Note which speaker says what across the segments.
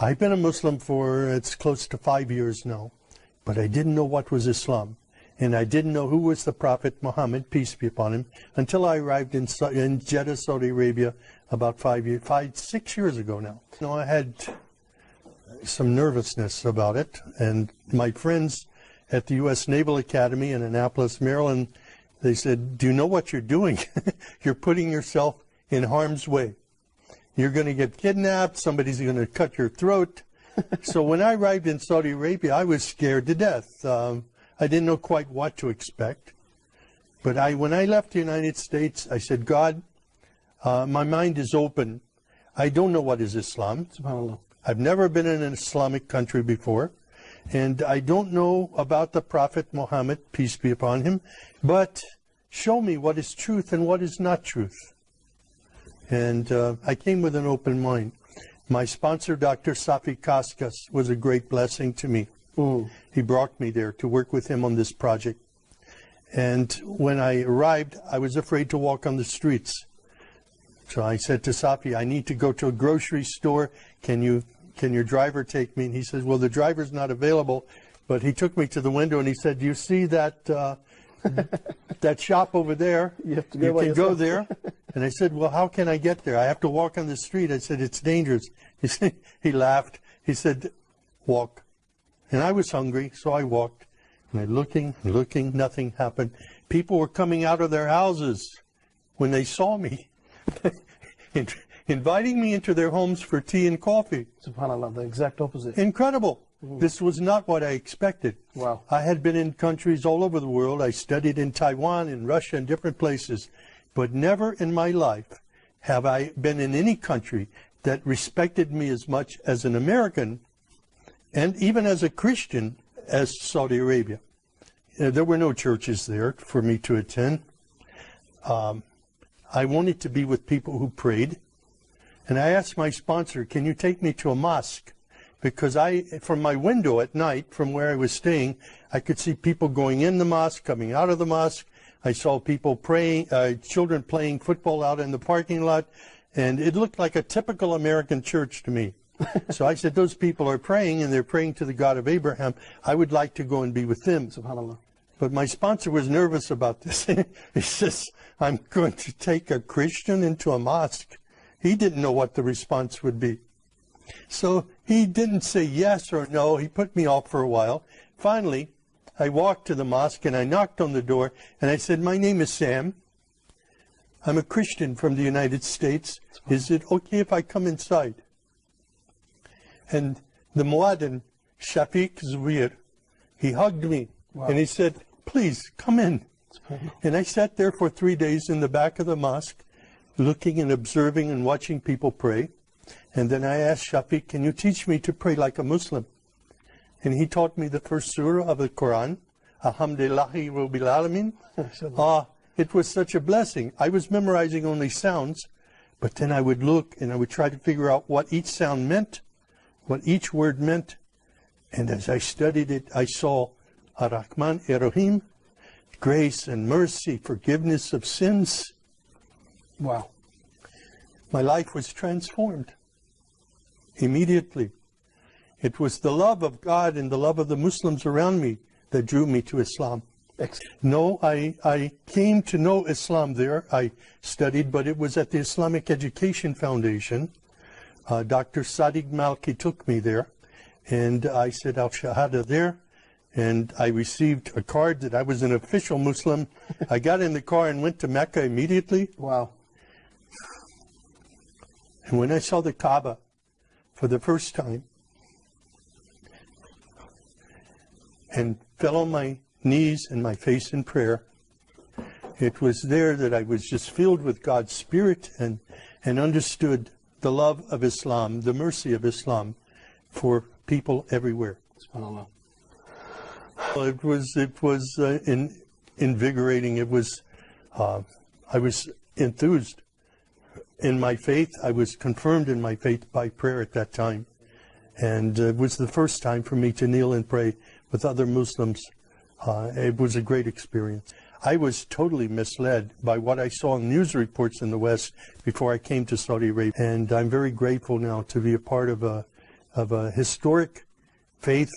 Speaker 1: I've been a Muslim for, it's close to 5 years now, but I didn't know what was Islam. And I didn't know who was the Prophet Muhammad, peace be upon him, until I arrived in Jeddah, Saudi Arabia, about 6 years ago now. You know, I had some nervousness about it, and my friends at the U.S. Naval Academy in Annapolis, Maryland, they said, do you know what you're doing? You're putting yourself in harm's way. You're going to get kidnapped, somebody's going to cut your throat. So when I arrived in Saudi Arabia, I was scared to death. I didn't know quite what to expect. But when I left the United States, I said, God, my mind is open. I don't know what is Islam. SubhanAllah. I've never been in an Islamic country before. And I don't know about the Prophet Muhammad, peace be upon him. But show me what is truth and what is not truth. And I came with an open mind. My sponsor, Dr. Safi Kaskas, was a great blessing to me. He brought me there to work with him on this project. And when I arrived, I was afraid to walk on the streets. So I said to Safi, I need to go to a grocery store. Can your driver take me? And he says, well, the driver's not available. But he took me to the window and he said, do you see that that shop over there? You can go there. And I said, well, how can I get there? I have to walk on the street. I said, it's dangerous. He laughed. He said, walk. And I was hungry, so I walked. And I'm looking, nothing happened. People were coming out of their houses when they saw me, inviting me into their homes for tea and coffee.
Speaker 2: SubhanAllah, the exact opposite.
Speaker 1: Incredible. This was not what I expected.
Speaker 2: Wow.
Speaker 1: I had been in countries all over the world. I studied in Taiwan, in Russia, and different places. But never in my life have I been in any country that respected me as much as an American, and even as a Christian, as Saudi Arabia. There were no churches there for me to attend. I wanted to be with people who prayed. And I asked my sponsor, can you take me to a mosque? Because from my window at night, from where I was staying, I could see people going in the mosque, coming out of the mosque. I saw people praying, children playing football out in the parking lot. And it looked like a typical American church to me. So I said, those people are praying, and they're praying to the God of Abraham. I would like to go and be with them.
Speaker 2: SubhanAllah.
Speaker 1: But my sponsor was nervous about this. He says, I'm going to take a Christian into a mosque. He didn't know what the response would be. So he didn't say yes or no. He put me off for a while. Finally, I walked to the mosque, and I knocked on the door, and I said, my name is Sam. I'm a Christian from the United States. Is it okay if I come inside? And the Muaddin, Shafiq Zubair, he hugged me. Wow. And he said, please, come in. And I sat there for 3 days in the back of the mosque, looking and observing and watching people pray. And then I asked Shafiq, can you teach me to pray like a Muslim? And he taught me the first surah of the Quran, Alhamdulillahi Rabbil Alameen. It was such a blessing. I was memorizing only sounds, but then I would look and I would try to figure out what each sound meant, what each word meant. And as I studied it, I saw Ar-Rahman Ar-Rahim, grace and mercy, forgiveness of sins.
Speaker 2: Wow.
Speaker 1: My life was transformed immediately. It was the love of God and the love of the Muslims around me that drew me to Islam. No, I came to know Islam there. I studied, but it was at the Islamic Education Foundation. Dr. Sadiq Malki took me there, and I said Al-Shahada there, and I received a card that I was an official Muslim. I got in the car and went to Mecca immediately.
Speaker 2: Wow.
Speaker 1: And when I saw the Kaaba for the first time, and fell on my knees and my face in prayer, it was there that I was just filled with God's Spirit and understood the love of Islam, the mercy of Islam for people everywhere.
Speaker 2: SubhanAllah.
Speaker 1: It was invigorating. It was, I was enthused in my faith. I was confirmed in my faith by prayer at that time. And it was the first time for me to kneel and pray with other Muslims. It was a great experience. I was totally misled by what I saw in news reports in the West before I came to Saudi Arabia. And I'm very grateful now to be a part of of a historic faith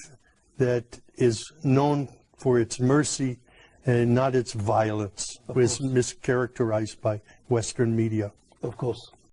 Speaker 1: that is known for its mercy and not its violence, was mischaracterized by Western media.
Speaker 2: Of course.